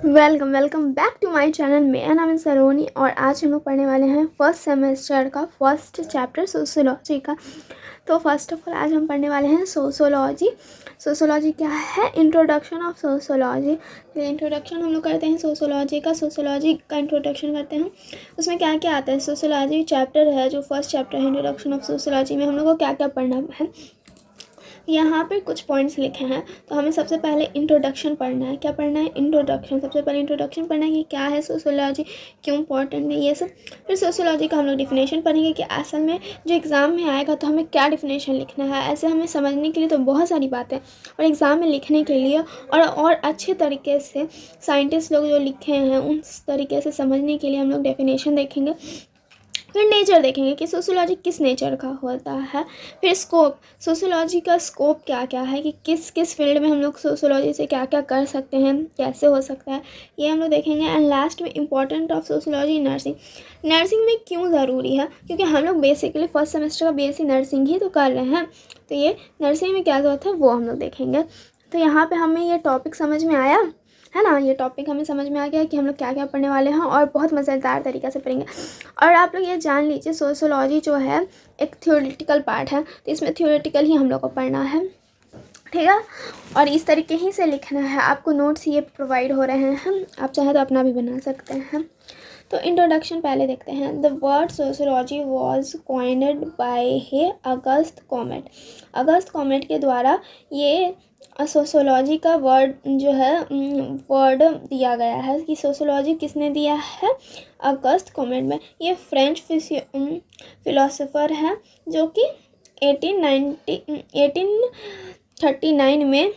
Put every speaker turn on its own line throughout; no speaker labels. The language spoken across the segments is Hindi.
Welcome welcome back to my channel. मेरा नाम है सलोनी और आज हम लोग पढ़ने वाले हैं फर्स्ट सेमेस्टर का फर्स्ट चैप्टर सोशियोलॉजी का। तो फर्स्ट ऑफ ऑल आज हम पढ़ने वाले हैं सोशियोलॉजी। सोशियोलॉजी क्या है? Introduction of sociology. इंट्रोडक्शन हम लोग करते हैं सोशियोलॉजी का इंट्रोडक्शन करते हैं। उसमें क्या क्या आता है? सोशियोलॉजी चैप्टर है जो फर्स्ट चैप्टर है इंट्रोडक्शन ऑफ सोशियोलॉजी में हम लोग को क्या क्या पढ़ना है। यहाँ पे कुछ पॉइंट्स लिखे हैं तो हमें सबसे पहले इंट्रोडक्शन पढ़ना है। क्या पढ़ना है? इंट्रोडक्शन। सबसे पहले इंट्रोडक्शन पढ़ना है कि क्या है सोशियोलॉजी, क्यों इंपॉर्टेंट है, ये सब। फिर सोशियोलॉजी का हम लोग डिफिनेशन पढ़ेंगे कि असल में जो एग्ज़ाम में आएगा तो हमें क्या डिफिनेशन लिखना है। ऐसे हमें समझने के लिए तो बहुत सारी बातें और एग्ज़ाम में लिखने के लिए और अच्छे तरीके से साइंटिस्ट लोग जो लिखे हैं उस तरीके से समझने के लिए हम लोग डेफिनेशन देखेंगे। फिर नेचर देखेंगे कि सोशियोलॉजी किस नेचर का होता है। फिर स्कोप, सोशियोलॉजी का स्कोप क्या क्या है कि किस किस फील्ड में हम लोग सोशियोलॉजी से क्या क्या कर सकते हैं, कैसे हो सकता है, ये हम लोग देखेंगे। एंड लास्ट में important of sociology nursing. Nursing में क्यों ज़रूरी है? क्योंकि हम लोग बेसिकली फर्स्ट सेमेस्टर का बीएससी नर्सिंग ही तो कर रहे हैं, तो ये नर्सिंग में क्या ज़रूरत है वो हम लोग देखेंगे। तो यहाँ पर हमें ये टॉपिक समझ में आया है ना। ये टॉपिक हमें समझ में आ गया कि हम लोग क्या क्या पढ़ने वाले हैं और बहुत मज़ेदार तरीक़े से पढ़ेंगे। और आप लोग ये जान लीजिए सोशियोलॉजी जो है एक थ्योरेटिकल पार्ट है, तो इसमें थ्योरेटिकल ही हम लोग को पढ़ना है, ठीक है। और इस तरीके ही से लिखना है। आपको नोट्स ये प्रोवाइड हो रहे हैं, आप चाहें तो अपना भी बना सकते हैं। तो इंट्रोडक्शन पहले देखते हैं। The word sociology was coined by he August Comte. August Comte के द्वारा ये सोशियोलॉजी का वर्ड जो है वर्ड दिया गया है कि सोशियोलॉजी किसने दिया है? अगस्त कॉमेट में। ये फ्रेंच फिलोसोफर है जो कि 1839 में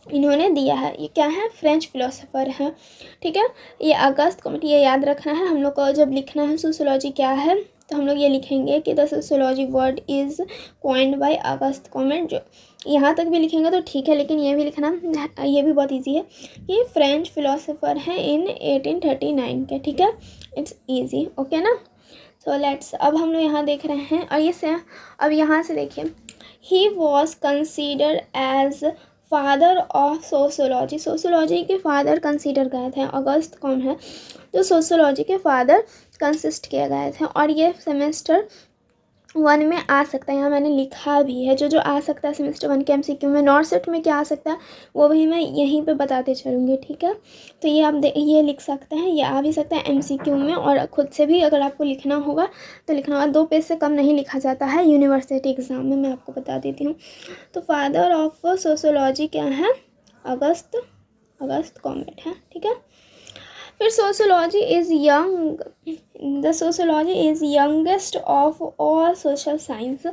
इन्होंने दिया है। ये क्या है? फ्रेंच फिलोसोफर है, ठीक है। ये अगस्त कॉमेट, ये याद रखना है हम लोग को जब लिखना है सोशियोलॉजी क्या है, तो हम लोग ये लिखेंगे कि the sociology word is coined bye August comet. जो यहाँ तक भी लिखेंगे तो ठीक है, लेकिन ये भी लिखना, ये भी बहुत इजी है। ये फ्रेंच फिलोसोफर है इन 1839 के, ठीक है। इट्स इजी, ओके ना। सो लेट्स, अब हम लोग यहाँ देख रहे हैं और ये से अब यहाँ से देखिए, he was considered as father of sociology. Sociology के फादर कंसीडर गए थे, अगस्त कौन है जो सोशियोलॉजी के फादर कंसिस्ट किए गए थे। और ये सेमेस्टर 1 में आ सकता है, यहाँ मैंने लिखा भी है जो जो आ सकता है सेमेस्टर 1 के एमसीक्यू में। नॉर्थ सेट में क्या आ सकता है वो भी मैं यहीं पे बताते चलूँगी, ठीक है। तो ये आप ये लिख सकते हैं, ये आ भी सकता है एमसीक्यू में। और ख़ुद से भी अगर आपको लिखना होगा तो लिखना होगा, 2 पेज से कम नहीं लिखा जाता है यूनिवर्सिटी एग्ज़ाम में, मैं आपको बता देती हूँ। तो फादर ऑफ सोशियोलॉजी क्या है? अगस्त कॉमेट है, ठीक है। फिर sociology is young, the sociology is youngest of all social science,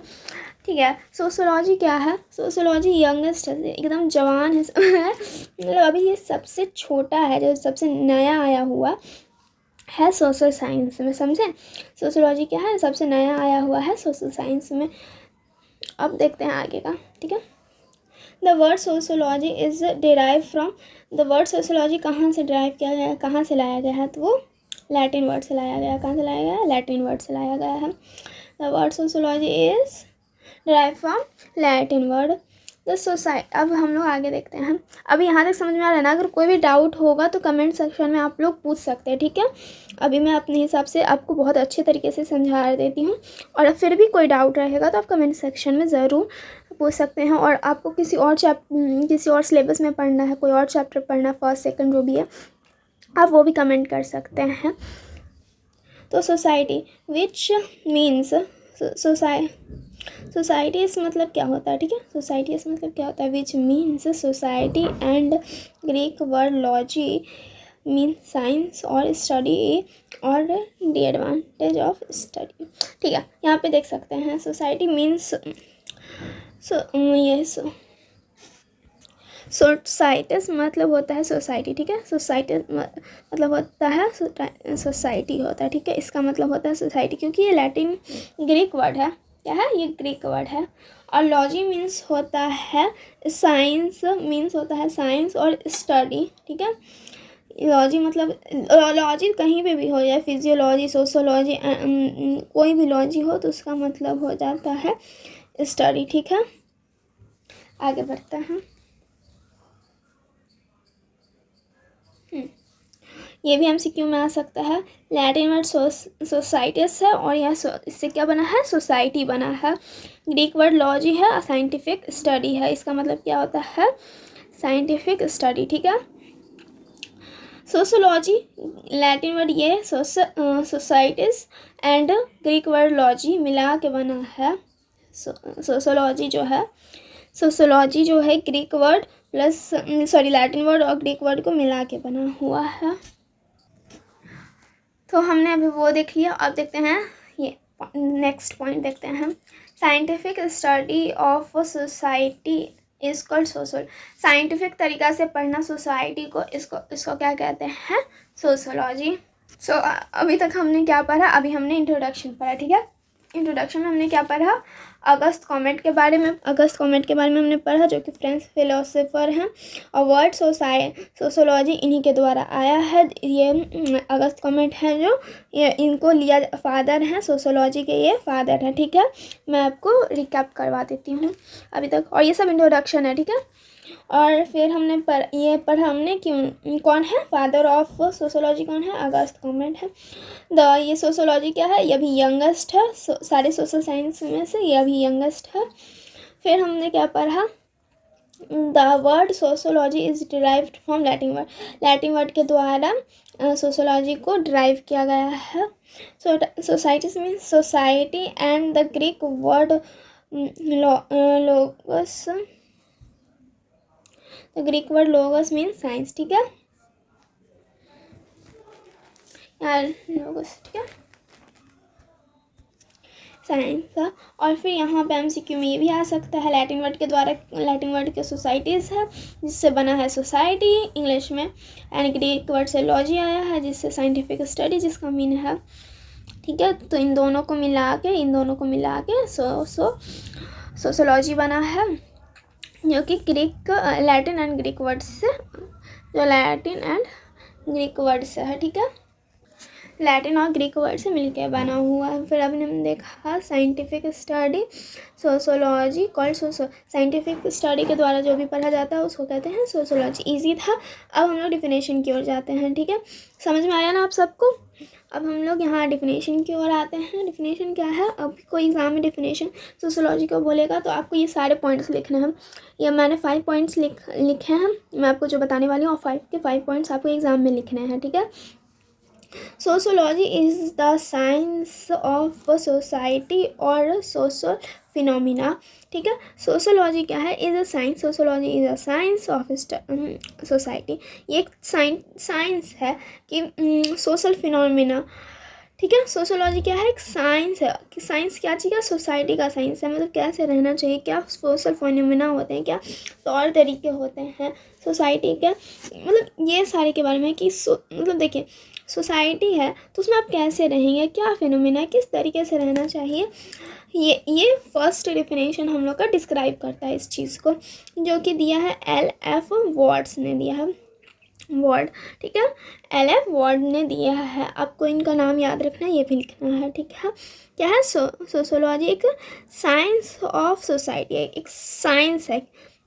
ठीक है। सोशियोलॉजी क्या है? सोशियोलॉजी यंगेस्ट है, एकदम जवान है मतलब अभी ये सबसे छोटा है, जो सबसे नया आया हुआ है सोशल साइंस में, समझें। सोशियोलॉजी क्या है? सबसे नया आया हुआ है सोशल साइंस में। अब देखते हैं आगे का, ठीक है। The word sociology is derive from, the word sociology कहाँ से डिराइव किया गया है, कहाँ से लाया गया है? तो वो लैटिन वर्ड से लाया गया है। कहाँ से लाया गया है? लैटिन वर्ड से लाया गया है। The word sociology is derive from Latin word the society. अब हम लोग आगे देखते हैं। अभी यहाँ तक समझ में आ रहा है ना? अगर कोई भी डाउट होगा तो कमेंट सेक्शन में आप लोग पूछ सकते हैं, ठीक है। अभी मैं अपने हिसाब से आपको बहुत अच्छे तरीके से समझा देती हूँ, और फिर भी कोई डाउट रहेगा तो आप कमेंट सेक्शन में ज़रूर पूछ सकते हैं। और आपको किसी और सिलेबस में पढ़ना है, कोई और चैप्टर पढ़ना है, फर्स्ट सेकंड जो भी है, आप वो भी कमेंट कर सकते हैं। तो सोसाइटी विच मीन्स सोसाइटी इस मतलब क्या होता है, ठीक है। सोसाइटी इस मतलब क्या होता है? Which means society and Greek word logy mean science और स्टडी और द एडवांटेज ऑफ स्टडी, ठीक है। यहाँ पे देख सकते हैं सोसाइटी मीन्स सोसाइटिस मतलब होता है सोसाइटी, ठीक है। सोसाइटी मतलब होता है सोसाइटी होता है, ठीक है। इसका मतलब होता है सोसाइटी, क्योंकि ये लैटिन ग्रीक वर्ड है। क्या है? ये ग्रीक वर्ड है। और लॉजी मीन्स होता है साइंस, मीन्स होता है साइंस और स्टडी, ठीक है। लॉजी मतलब लॉजी कहीं पे भी हो जाए, फिजियोलॉजी, सोशोलॉजी, कोई भी लॉजी हो तो उसका मतलब हो जाता है स्टडी, ठीक है। आगे बढ़ते हैं। ये भी MCQ में आ सकता है। लैटिन वर्ड सोसाइटिस है और यह इससे क्या बना है, सोसाइटी बना है। ग्रीक वर्ड लॉजी है, साइंटिफिक स्टडी है। इसका मतलब क्या होता है, साइंटिफिक स्टडी, ठीक है। सोशोलॉजी, लैटिन वर्ड ये societies and Greek word logy मिला के बना है। सोशोलॉजी जो है Greek word plus Latin word और ग्रीक वर्ड को मिला के बना हुआ है। तो हमने अभी वो देख लिया। अब देखते हैं ये नेक्स्ट पॉइंट देखते हैं हम। Scientific study of society is called social. Scientific तरीका से पढ़ना सोसाइटी को, इसको क्या कहते हैं, सोशोलॉजी। अभी तक हमने क्या पढ़ा, अभी हमने इंट्रोडक्शन पढ़ा, ठीक है। इंट्रोडक्शन में हमने क्या पढ़ा, अगस्त कॉमेट के बारे में हमने पढ़ा, जो कि फ्रेंच फिलोसोफर हैं। और वर्ड सोशोलॉजी इन्हीं के द्वारा आया है। ये अगस्त कॉमेट हैं जो ये इनको लिया फादर हैं, सोशोलॉजी के ये फादर हैं, ठीक है। मैं आपको रिकैप करवा देती हूँ अभी तक, और ये सब इंट्रोडक्शन है, ठीक है। और फिर हमने ये पढ़ा हमने कि कौन है फादर ऑफ सोशोलॉजी, कौन है, अगस्त कॉमेट है। ये सोशोलॉजी क्या है, ये भी यंगेस्ट है सारे सोशल साइंस में से, ये भी यंगेस्ट है। फिर हमने क्या पढ़ा, the word sociology is derived from Latin word के द्वारा सोशोलॉजी को डिराइव किया गया है। Societies means society and the Greek word लोगस, the Greek word लोगस means science, ठीक है यार, लोगस, ठीक है, साइंस का। और फिर यहाँ पे MCQ में ये भी आ सकता है, लैटिन वर्ड के सोसाइटीज़ है जिससे बना है सोसाइटी इंग्लिश में, एंड ग्रीक वर्ड से लॉजी आया है जिससे साइंटिफिक स्टडी जिसका मीन है, ठीक है। तो इन दोनों को मिला के सोशोलॉजी बना है, जो कि लैटिन एंड ग्रीक वर्ड से है, ठीक है। लैटिन और ग्रीक वर्ड से मिलकर बना हुआ है। फिर अभी हमने देखा scientific study sociology called scientific study के द्वारा जो भी पढ़ा जाता है उसको कहते हैं सोशोलॉजी। इजी था। अब हम लोग डिफिनेशन की ओर जाते हैं, ठीक है। समझ में आया ना आप सबको। अब हम लोग यहाँ डिफिनेशन की ओर आते हैं। डिफिनेशन क्या है, अब कोई एग्जाम में डिफिनेशन सोशोलॉजी को बोलेगा तो आपको ये सारे पॉइंट्स लिखने हैं। ये मैंने 5 पॉइंट्स लिखे हैं, मैं आपको जो बताने वाली हूँ, और 5 के 5 पॉइंट्स आपको एग्जाम में लिखने हैं, ठीक है। Sociology is the science of society और सोशल फिनोमिना, ठीक है। सोशोलॉजी क्या है, is a science, sociology is a science of society. ये एक साइंस है कि सोशल फिनोमिना, ठीक है। सोशोलॉजी क्या है, एक साइंस है कि साइंस क्या चीज़ है, सोसाइटी का साइंस है, मतलब कैसे रहना चाहिए, क्या सोशल फिनोमिना होते हैं, क्या तौर तरीके होते हैं सोसाइटी के, मतलब ये सारे के बारे में कि मतलब देखिए सोसाइटी है तो उसमें आप कैसे रहेंगे, क्या फिनोमिना है, किस तरीके से रहना चाहिए। ये फर्स्ट डेफिनेशन हम लोग का डिस्क्राइब करता है इस चीज़ को, जो कि दिया है LF वॉर्ड्स ने दिया है, वर्ड, ठीक है। LF वर्ड ने दिया है, आपको इनका नाम याद रखना है, ये भी लिखना है, ठीक है। क्या है, सोशोलॉजी एक साइंस ऑफ सोसाइटी है, एक साइंस है,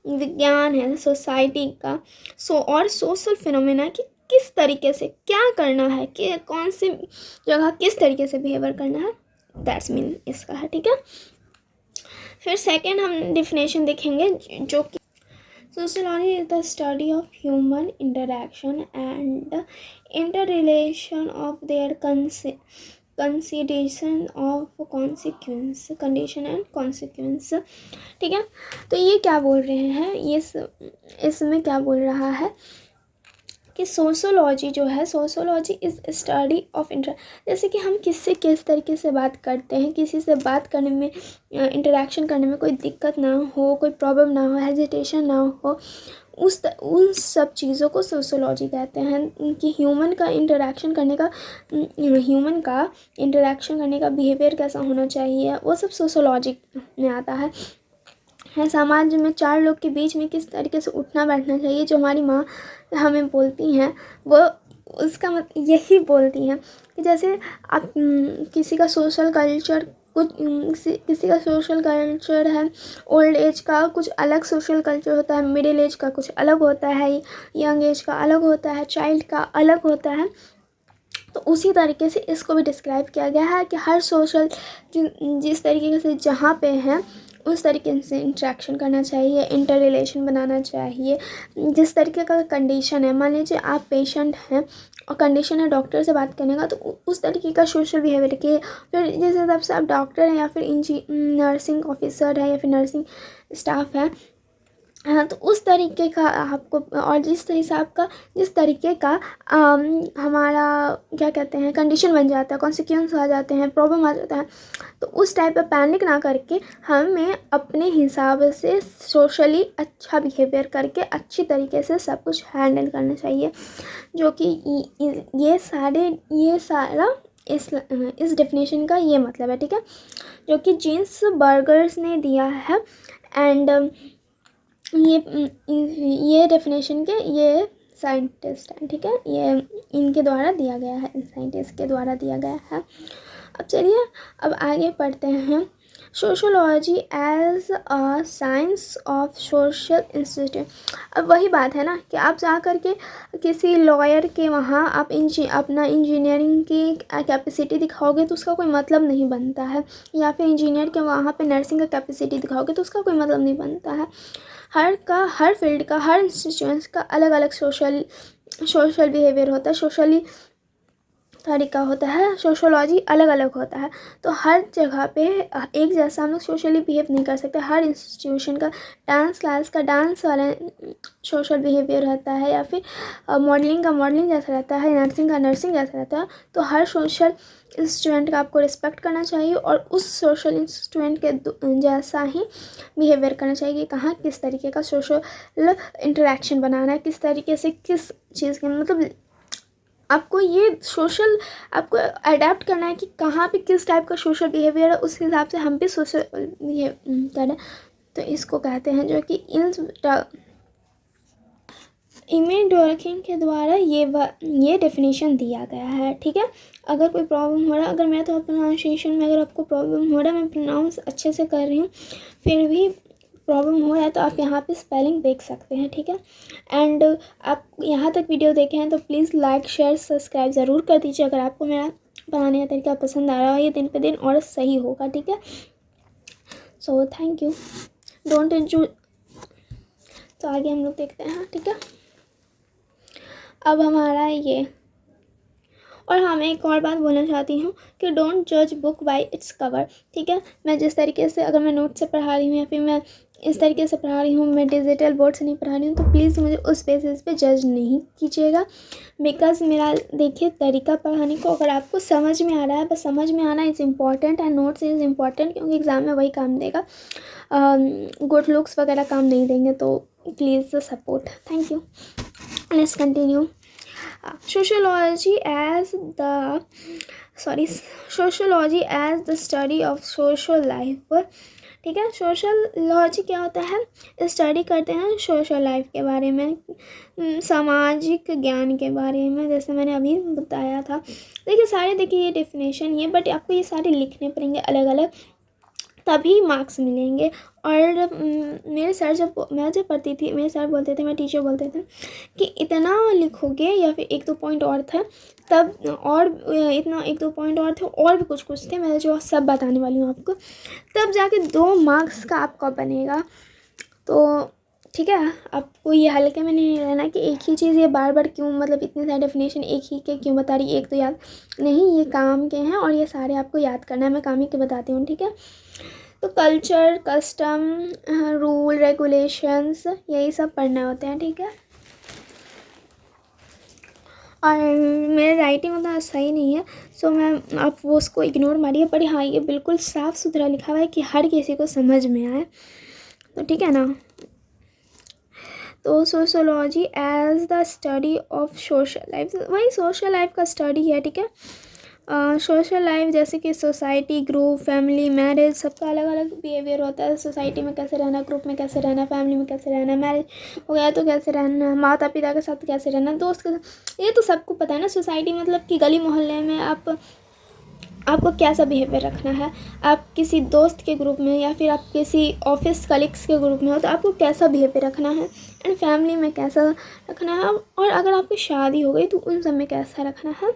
विज्ञान है सोसाइटी का। और सोशल फिनोमेना की किस तरीके से क्या करना है, कि कौन सी जगह किस तरीके से बिहेवियर करना है, दैट्स मीन इसका है, ठीक है। फिर सेकेंड हम डिफिनेशन देखेंगे, जो कि Sociology is the study of human interaction and interrelation of their consideration of condition and consequence, ठीक है। तो ये क्या बोल रहे हैं, ये इसमें क्या बोल रहा है कि सोशोलॉजी जो है, सोशोलॉजी इज़ स्टडी ऑफ जैसे कि हम किससे किस तरीके से बात करते हैं, किसी से बात करने में, इंटरेक्शन करने में कोई दिक्कत ना हो, कोई प्रॉब्लम ना हो, हेजिटेशन ना हो, उन सब चीज़ों को सोशोलॉजी कहते हैं। कि ह्यूमन का इंटरेक्शन करने का बिहेवियर कैसा होना चाहिए, वो सब सोशोलॉजी में आता है। समाज में 4 लोग के बीच में किस तरीके से उठना बैठना चाहिए, जो हमारी माँ हमें बोलती हैं, वो उसका यही बोलती हैं कि जैसे आप किसी का सोशल कल्चर कुछ किसी का सोशल कल्चर है, ओल्ड एज का कुछ अलग सोशल कल्चर होता है, मिडिल एज का कुछ अलग होता है, यंग एज का अलग होता है, चाइल्ड का अलग होता है। तो उसी तरीके से इसको भी डिस्क्राइब किया गया है कि हर सोशल जिस तरीके से जहाँ पे हैं उस तरीके से इंटरेक्शन करना चाहिए, इंटर रिलेशन बनाना चाहिए। जिस तरीके का कंडीशन है, मान लीजिए आप पेशेंट हैं और कंडीशन है डॉक्टर से बात करने का, तो उस तरीके का सोशल बिहेवियर रखिए। फिर जिस हिसाब से आप डॉक्टर हैं या फिर नर्सिंग ऑफिसर है या फिर नर्सिंग स्टाफ है, हाँ, तो उस तरीके का आपको, और जिस तरीके का हमारा क्या कहते हैं कंडीशन बन जाता है, कॉन्सिक्वेंस आ जाते हैं, प्रॉब्लम आ जाता है, तो उस टाइप पे पैनिक ना करके हमें अपने हिसाब से सोशली अच्छा बिहेवियर करके अच्छी तरीके से सब कुछ हैंडल करना चाहिए। जो कि ये सारा इस डेफिनेशन का ये मतलब है, ठीक है, जो कि जेम्स बर्गर्स ने दिया है। एंड ये डेफिनेशन के ये साइंटिस्ट हैं, ठीक है, ये इनके द्वारा दिया गया है, साइंटिस्ट के द्वारा दिया गया है। अब चलिए अब आगे पढ़ते हैं। Sociology as a science of social institute. अब वही बात है ना कि आप जा कर के किसी लॉयर के वहाँ आप अपना इंजीनियरिंग की कैपेसिटी दिखाओगे तो उसका कोई मतलब नहीं बनता है, या फिर इंजीनियर के वहाँ पे नर्सिंग का कैपेसिटी दिखाओगे तो उसका कोई मतलब नहीं बनता है। हर फील्ड का, हर इंस्टीट्यूशन का अलग अलग सोशल बिहेवियर होता है, सोशली तरीका होता है, सोशोलॉजी अलग अलग होता है। तो हर जगह पे एक जैसा हम लोग सोशली बिहेव नहीं कर सकते। हर इंस्टीट्यूशन का, डांस क्लास का डांस वाला सोशल बिहेवियर रहता है, या फिर मॉडलिंग का मॉडलिंग जैसा रहता है, नर्सिंग का नर्सिंग जैसा रहता है। तो हर सोशल स्टूडेंट का आपको रिस्पेक्ट करना चाहिए और उस सोशल स्टूडेंट के जैसा ही बिहेवियर करना चाहिए कि कहाँ किस तरीके का सोशल इंटरेक्शन बनाना है, किस तरीके से किस चीज़ के, मतलब आपको आपको अडेप्ट करना है कि कहाँ पे किस टाइप का सोशल बिहेवियर है, उस हिसाब से हम भी सोशल बिहेव करें। तो इसको कहते हैं जो कि इमेज डॉर्किंग के द्वारा ये डेफिनेशन दिया गया है, ठीक है। अगर कोई प्रॉब्लम हो रहा है, अगर मैं तो प्रोनाउंसिएशन में अगर आपको प्रॉब्लम हो रहा है, मैं प्रोनाउंस अच्छे से कर रही हूँ, फिर भी प्रॉब्लम हो रहा है तो आप यहाँ पे स्पेलिंग देख सकते हैं, ठीक है। एंड आप यहाँ तक वीडियो देखे हैं तो प्लीज़ लाइक शेयर सब्सक्राइब ज़रूर कर दीजिए अगर आपको मेरा पढ़ाने का तरीका पसंद आ रहा है, ये दिन पे दिन और सही होगा, ठीक है। So thank you, don't enjoy. तो आगे हम लोग देखते हैं, ठीक है। अब हमारा ये, और हाँ मैं एक और बात बोलना चाहती हूँ कि डोंट जज बुक बाय इट्स कवर, ठीक है। मैं जिस तरीके से, अगर मैं नोट से पढ़ा रही हूँ या फिर मैं इस तरीके से पढ़ा रही हूँ, मैं डिजिटल बोर्ड से नहीं पढ़ा रही हूँ, तो प्लीज़ मुझे उस बेसिस पे जज नहीं कीजिएगा। बिकॉज मेरा देखिए तरीका पढ़ाने को, अगर आपको समझ में आ रहा है, बस समझ में आना is important and notes is important, क्योंकि एग्ज़ाम में वही काम देगा, गुड लुक्स वगैरह काम नहीं देंगे। तो please support, thank you. Let's continue. Sociology as the study of social life, ठीक है। सोशलॉजी क्या होता है, स्टडी करते हैं सोशल लाइफ के बारे में, सामाजिक ज्ञान के बारे में, जैसे मैंने अभी बताया था। देखिए ये डेफिनेशन ये, बट आपको ये सारे लिखने पड़ेंगे अलग अलग, तभी मार्क्स मिलेंगे। और मेरे सर मैं जब पढ़ती थी, मेरे सर बोलते थे, मेरे टीचर बोलते थे कि इतना लिखोगे, या फिर 1-2 पॉइंट और थे तब, और इतना 1-2 पॉइंट और थे, और भी कुछ थे, मैं जो सब बताने वाली हूँ आपको, तब जाके 2 मार्क्स का आपका बनेगा। तो ठीक है, आपको ये हल्के में नहीं रहना कि एक ही चीज़ ये बार बार क्यों, मतलब इतने सारे डेफिनेशन एक ही के क्यों बता रही, एक तो याद नहीं, ये काम के हैं और ये सारे आपको याद करना है। मैं काम ही के बताती हूँ, ठीक है। तो कल्चर, कस्टम, रूल, रेगुलेशंस, यही सब पढ़ने होते हैं, ठीक है। और मेरी राइटिंग उतना सही नहीं है, सो मैं, आप वो उसको इग्नोर मारिए, पर हाँ ये बिल्कुल साफ़ सुथरा लिखा हुआ है कि हर किसी को समझ में आए, तो ठीक है ना। तो sociology as the study of social life, वही सोशल लाइफ का स्टडी है, ठीक है। सोशल लाइफ जैसे कि सोसाइटी, ग्रुप, फैमिली, मैरिज, सबका अलग अलग बिहेवियर होता है। सोसाइटी में कैसे रहना, ग्रुप में कैसे रहना, फैमिली में कैसे रहना, मैरिज हो गया तो कैसे रहना, माता पिता के साथ कैसे रहना, दोस्त के साथ, ये तो सबको पता है ना। सोसाइटी मतलब कि गली मोहल्ले में आप आपको कैसा बिहेवियर रखना है। आप किसी दोस्त के ग्रुप में या फिर आप किसी ऑफिस कलीग्स के ग्रुप में हो तो आपको कैसा बिहेवियर रखना है, एंड फैमिली में कैसा रखना है, और अगर आपकी शादी हो गई तो उन सब में कैसा रखना है।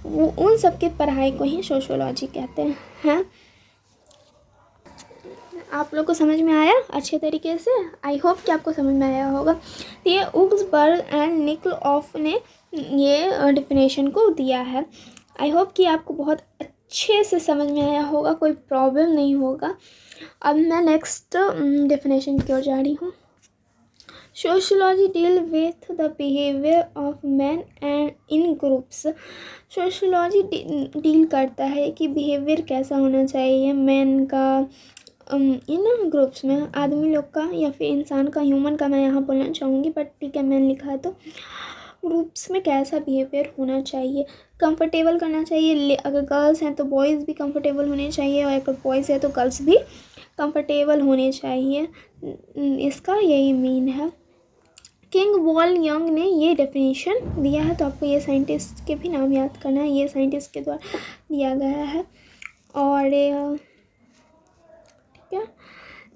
वो उन सब की पढ़ाई को ही सोशियोलॉजी कहते हैं। आप लोग को समझ में आया अच्छे तरीके से? आई होप कि आपको समझ में आया होगा। तो ये उग्सबर्ग एंड निकलऑफ ने ये डेफिनेशन को दिया है। आई होप कि आपको बहुत अच्छे से समझ में आया होगा, कोई प्रॉब्लम नहीं होगा। अब मैं नेक्स्ट डेफिनेशन की ओर जा रही हूँ। Sociology deal with the behaviour of man and in groups. Sociology deal करता है कि बिहेवियर कैसा होना चाहिए मैन का इन ग्रुप्स में, आदमी लोग का या फिर इंसान का, ह्यूमन का मैं यहाँ बोलना चाहूँगी, बट ठीक है मैन लिखा है तो ग्रुप्स में कैसा बिहेवियर होना चाहिए। कंफर्टेबल करना चाहिए, अगर गर्ल्स हैं तो बॉयज़ भी कंफर्टेबल होने चाहिए, और अगर बॉयज़ है तो गर्ल्स भी कंफर्टेबल होने चाहिए। इसका यही मीन है। किंग वॉल यंग ने ये डेफिनेशन दिया है, तो आपको ये साइंटिस्ट के भी नाम याद करना है, ये साइंटिस्ट के द्वारा दिया गया है। और ठीक है,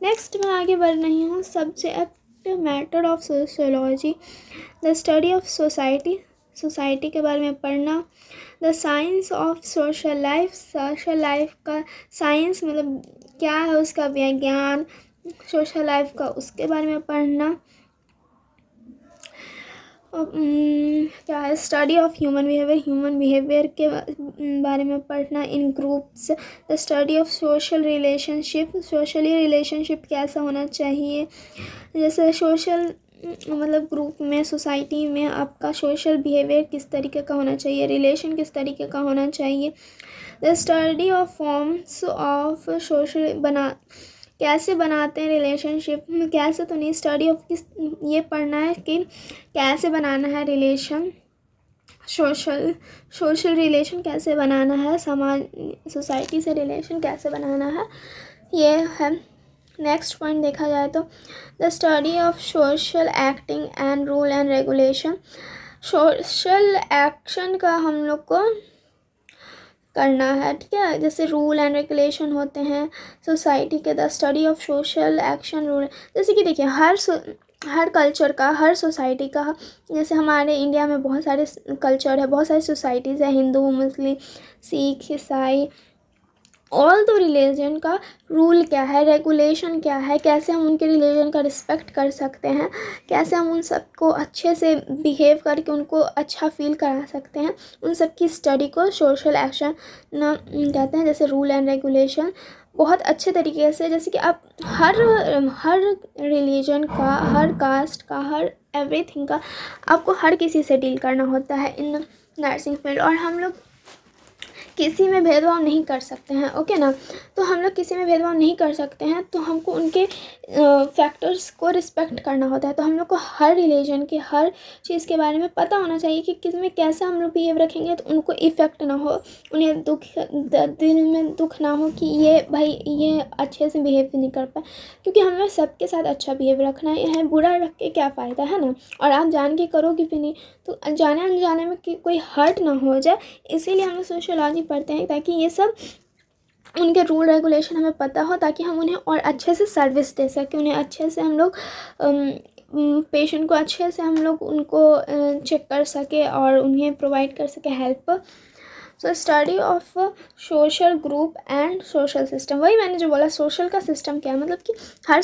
नेक्स्ट मैं आगे बढ़ रही हूँ। Subject matter of sociology, the study of society के बारे में पढ़ना। The science of social life का साइंस मतलब क्या है, उसका विज्ञान, सोशल लाइफ का उसके बारे में पढ़ना। क्या है, स्टडी ऑफ ह्यूमन बिहेवियर के बारे में पढ़ना in groups. The study of socially relationship कैसा होना चाहिए, जैसे सोशल मतलब ग्रुप में, सोसाइटी में आपका सोशल बिहेवियर किस तरीके का होना चाहिए, रिलेशन किस तरीके का होना चाहिए। The study of forms of social कैसे बनाते हैं रिलेशनशिप, कैसे तो नहीं, स्टडी ऑफ किस, ये पढ़ना है कि कैसे बनाना है रिलेशन, सोशल रिलेशन कैसे बनाना है, समाज सोसाइटी से रिलेशन कैसे बनाना है, ये है। नेक्स्ट पॉइंट देखा जाए तो the study of social acting and rule and regulation. Social action का हम लोग को करना है, ठीक है, जैसे रूल एंड रेगुलेशन होते हैं सोसाइटी के। The study of social action rule, जैसे कि देखिए हर कल्चर का, हर सोसाइटी का, जैसे हमारे इंडिया में बहुत सारे कल्चर है, बहुत सारी सोसाइटीज़ है, हिंदू, मुस्लिम, सिख, ईसाई, ऑल दो रिलीजन का रूल क्या है, रेगुलेशन क्या है, कैसे हम उनके रिलीजन का रिस्पेक्ट कर सकते हैं, कैसे हम उन सबको अच्छे से बिहेव करके उनको अच्छा फील करा सकते हैं, उन सब की स्टडी को सोशल एक्शन कहते हैं। जैसे रूल एंड रेगुलेशन बहुत अच्छे तरीके से, जैसे कि आप हर रिलीजन का, हर कास्ट का, हर एवरीथिंग का आपको हर किसी से डील करना होता है इन नर्सिंग फील्ड, और हम लोग किसी में भेदभाव नहीं कर सकते हैं, ओके ना। तो हम लोग किसी में भेदभाव नहीं कर सकते हैं, तो हमको उनके फैक्टर्स को रिस्पेक्ट करना होता है। तो हम लोग को हर रिलीजन के हर चीज़ के बारे में पता होना चाहिए कि किस में कैसा हम लोग बिहेव रखेंगे तो उनको इफ़ेक्ट ना हो, उन्हें दिल में दुख ना हो कि ये भाई ये अच्छे से बिहेव नहीं कर पाए, क्योंकि हमें सबके साथ अच्छा बिहेव रखना है, बुरा रख के क्या फ़ायदा है ना। और आप जान के करोगे भी नहीं तो जाने अनजाने में कि कोई हर्ट ना हो जाए, इसीलिए हम सोशियोलॉजी पढ़ते हैं, ताकि ये सब उनके रूल रेगुलेशन हमें पता हो, ताकि हम उन्हें और अच्छे से सर्विस दे सकें, उन्हें अच्छे से हम लोग पेशेंट को अच्छे से हम लोग उनको चेक कर सके और उन्हें प्रोवाइड कर सके help. So study of social group and social system, वही मैंने जो बोला सोशल का सिस्टम क्या है, मतलब कि हर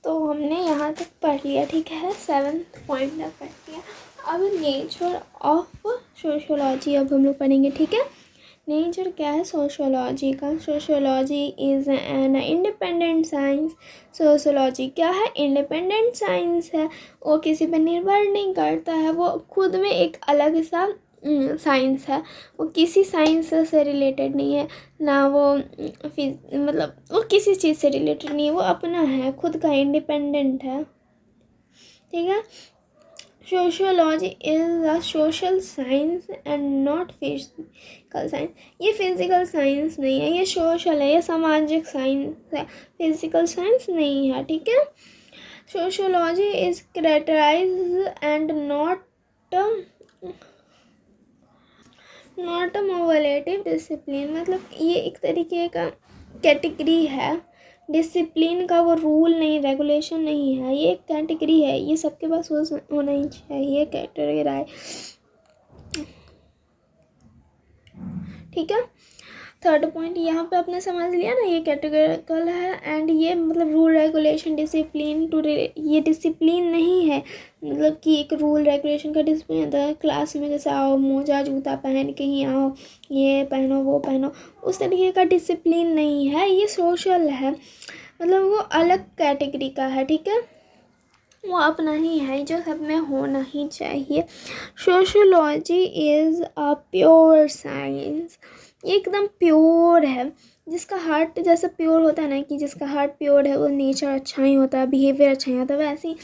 तो हमने यहाँ तक पढ़ लिया, ठीक है, 7th पॉइंट तक पढ़ लिया। अब नेचर ऑफ सोशियोलॉजी अब हम लोग पढ़ेंगे, ठीक है। नेचर क्या है सोशियोलॉजी का, sociology is an independent science. Sociology क्या है, इंडिपेंडेंट साइंस है, वो किसी पर निर्भर नहीं करता है, वो खुद में एक अलग सा साइंस है, वो किसी साइंस से रिलेटेड नहीं है ना, वो मतलब वो किसी चीज़ से रिलेटेड नहीं है, वो अपना है, खुद का इंडिपेंडेंट है, ठीक है। Sociology is a social science and not physical science, ये फिजिकल साइंस नहीं है, ये सोशल है, ये सामाजिक साइंस है, फिजिकल साइंस नहीं है, ठीक है। Sociology is characterise and not a normative discipline, मतलब ये एक तरीके का कैटेगरी है। डिसिप्लिन का वो रूल नहीं, रेगुलेशन नहीं है, ये एक कैटेगरी है। ये सबके पास होना ही चाहिए, कैटेगराइज। ठीक है। थर्ड पॉइंट यहाँ पे आपने समझ लिया ना, ये कैटेगरिकल है एंड ये मतलब रूल रेगुलेशन डिसिप्लिन टू, ये डिसिप्लिन नहीं है, मतलब कि एक रूल रेगुलेशन का डिसिप्लिन होता है क्लास में, जैसे आओ मोजा जूता पहन के ही आओ, ये पहनो वो पहनो, उस तरीके का डिसिप्लिन नहीं है। ये सोशल है, मतलब वो अलग कैटेगरी का है। ठीक है, वो अपना ही है जो सब में होना ही चाहिए। Sociology is a pure science, ये एकदम प्योर है। जिसका हार्ट जैसे प्योर होता है ना, कि जिसका हार्ट प्योर है वो नेचर अच्छा ही होता है, बिहेवियर अच्छा ही होता है, वैसे ही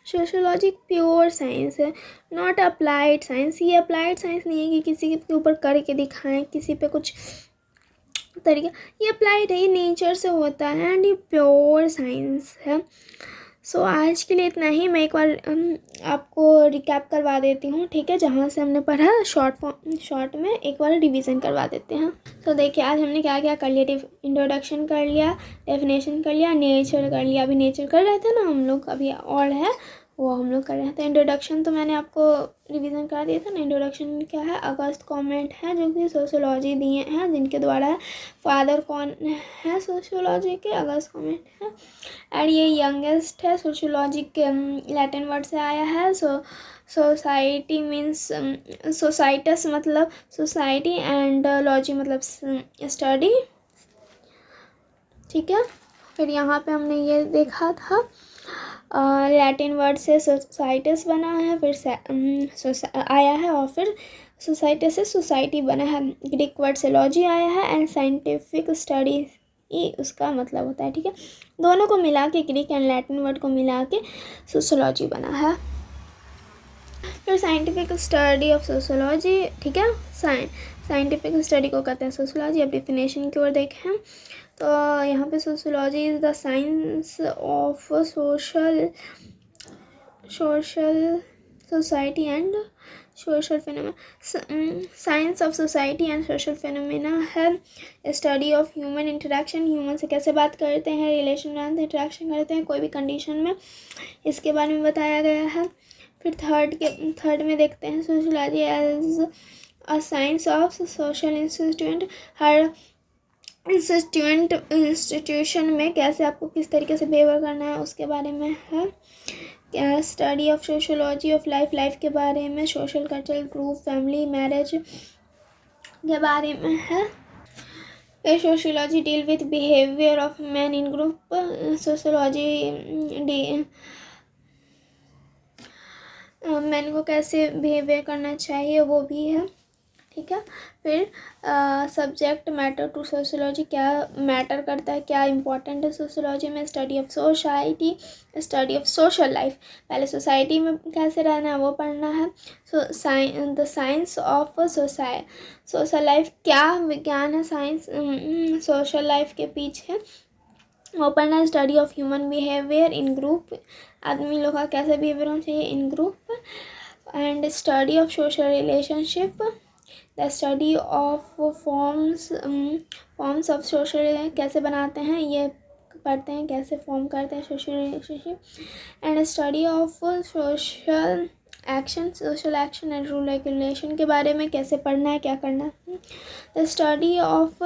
सोशियोलॉजी प्योर साइंस है, नॉट अप्लाइड साइंस। ये अप्लाइड साइंस नहीं है कि किसी के ऊपर करके दिखाएं, किसी पे कुछ तरीका, ये अप्लाइड है, ये नेचर से होता है एंड ये प्योर साइंस है। सो आज के लिए इतना ही। मैं एक बार आपको रिकैप करवा देती हूँ, ठीक है, जहाँ से हमने पढ़ा शॉर्ट में एक बार रिवीजन करवा देते हैं। तो देखिए आज हमने क्या क्या कर लिया। इंट्रोडक्शन कर लिया, डेफिनेशन कर लिया, नेचर कर लिया। अभी नेचर कर रहे थे ना हम लोग, अभी और है वो हम लोग कर रहे थे। इंट्रोडक्शन तो मैंने आपको रिवीजन करा दिया था ना। इंट्रोडक्शन क्या है, अगस्त कॉमेट है जो कि सोशियोलॉजी दिए हैं, जिनके द्वारा है। फादर कौन है सोशियोलॉजी के, अगस्त कॉमेट है। एंड ये यंगेस्ट है सोशियोलॉजी के, लैटिन वर्ड से आया है। सोसाइटी मीन्स सोसाइटस मतलब सोसाइटी, एंड लॉजी मतलब स्टडी। ठीक है, फिर यहाँ पे हमने ये देखा था लैटिन वर्ड से सोसाइटस बना है, फिर आया है, और फिर सोसाइटस से सोसाइटी बना है। ग्रीक वर्ड से लॉजी आया है एंड साइंटिफिक स्टडी ये उसका मतलब होता है। ठीक है, दोनों को मिला के, ग्रीक एंड लैटिन वर्ड को मिला के सोशियोलॉजी बना है। फिर साइंटिफिक स्टडी ऑफ सोशियोलॉजी, ठीक है, साइंटिफिक स्टडी को कहते हैं सोशियोलॉजी। अब डेफिनेशन की ओर देखें तो यहाँ पे sociology is the science of social society and social phenomena. Science of society and social phenomena है। Study of human interaction, human से कैसे बात करते हैं, रिलेशन बनाते, इंटरेक्शन करते हैं कोई भी कंडीशन में, इसके बारे में बताया गया है। फिर थर्ड में देखते हैं sociology as a science of social institute. हर इंस्टीट्यूशन में कैसे आपको किस तरीके से बिहेवियर करना है उसके बारे में है। Study of sociology of life के बारे में, social cultural group, family, marriage के बारे में है। Sociology deal with behaviour of man in group. Sociology man को कैसे बिहेवियर करना चाहिए वो भी है। ठीक है, फिर सब्जेक्ट मैटर टू सोशियोलॉजी, क्या मैटर करता है, क्या इम्पोर्टेंट है सोशियोलॉजी में। Study of society, study of social life, पहले सोसाइटी में कैसे रहना है वो पढ़ना है। The science of social life, क्या विज्ञान है साइंस सोशल लाइफ के पीछे, वो पढ़ना है। Study of human behaviour in group, आदमी लोग का कैसे बिहेवियर होना चाहिए in group. And study of social relationship, the study of forms of social, कैसे बनाते हैं ये पढ़ते हैं, कैसे फॉर्म करते हैं social relationship. And study of social action and rule regulation के बारे में, कैसे पढ़ना है, क्या करना है। द स्टडी ऑफ,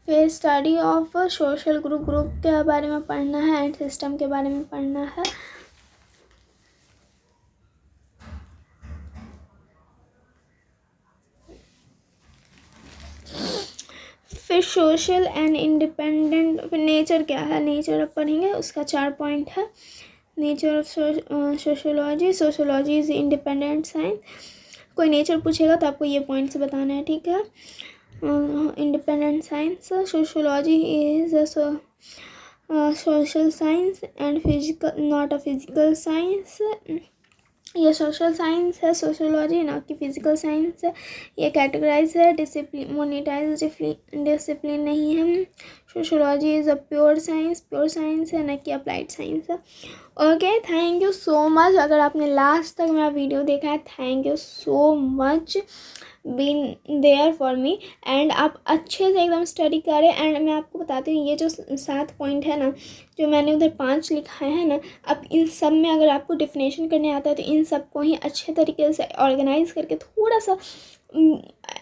फिर स्टडी ऑफ सोशल ग्रुप के बारे में पढ़ना है एंड सिस्टम के बारे में पढ़ना है। फिर सोशल एंड इंडिपेंडेंट, फिर नेचर क्या है, नेचर अब पढ़ेंगे, उसका 4 पॉइंट है। Nature of sociology is independent science. कोई नेचर पूछेगा तो आपको ये पॉइंट्स बताना है। ठीक है, independent science, sociology is a social science and physical, not a physical science. ये सोशल साइंस है सोशियोलॉजी, ना कि फिजिकल साइंस है। ये कैटेगराइज है, डिसिप्लिन मोनिटाइज डिसिप्लिन नहीं है। Sociology is a pure science है, न कि अप्लाइड साइंस है। Okay, thank you so much. अगर आपने लास्ट तक मेरा वीडियो देखा है, thank you so much been there for me. And आप अच्छे से एकदम स्टडी करें। एंड मैं आपको बताती हूँ, ये जो 7 पॉइंट है ना, जो मैंने उधर 5 लिखा है ना, अब इन सब में अगर आपको डिफिनेशन करने आता है तो इन सब को ही अच्छे तरीके से ऑर्गेनाइज करके थोड़ा सा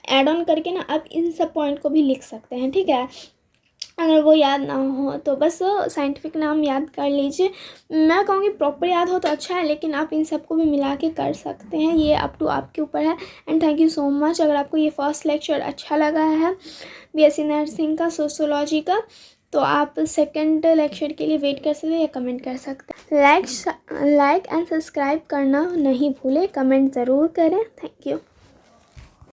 ऐड ऑन करके ना आप इन सब पॉइंट को भी लिख सकते हैं, ठीक है। अगर वो याद ना हो तो बस साइंटिफिक नाम याद कर लीजिए। मैं कहूँगी प्रॉपर याद हो तो अच्छा है, लेकिन आप इन सबको भी मिला के कर सकते हैं, ये अप टू आपके ऊपर है। And thank you so much. अगर आपको ये फर्स्ट लेक्चर अच्छा लगा है बीएससी नर्सिंग का, सोशोलॉजी का, तो आप सेकंड लेक्चर के लिए वेट कर सकते हैं या कमेंट कर सकते हैं। लाइक एंड सब्सक्राइब करना नहीं भूलें, कमेंट ज़रूर करें। Thank you.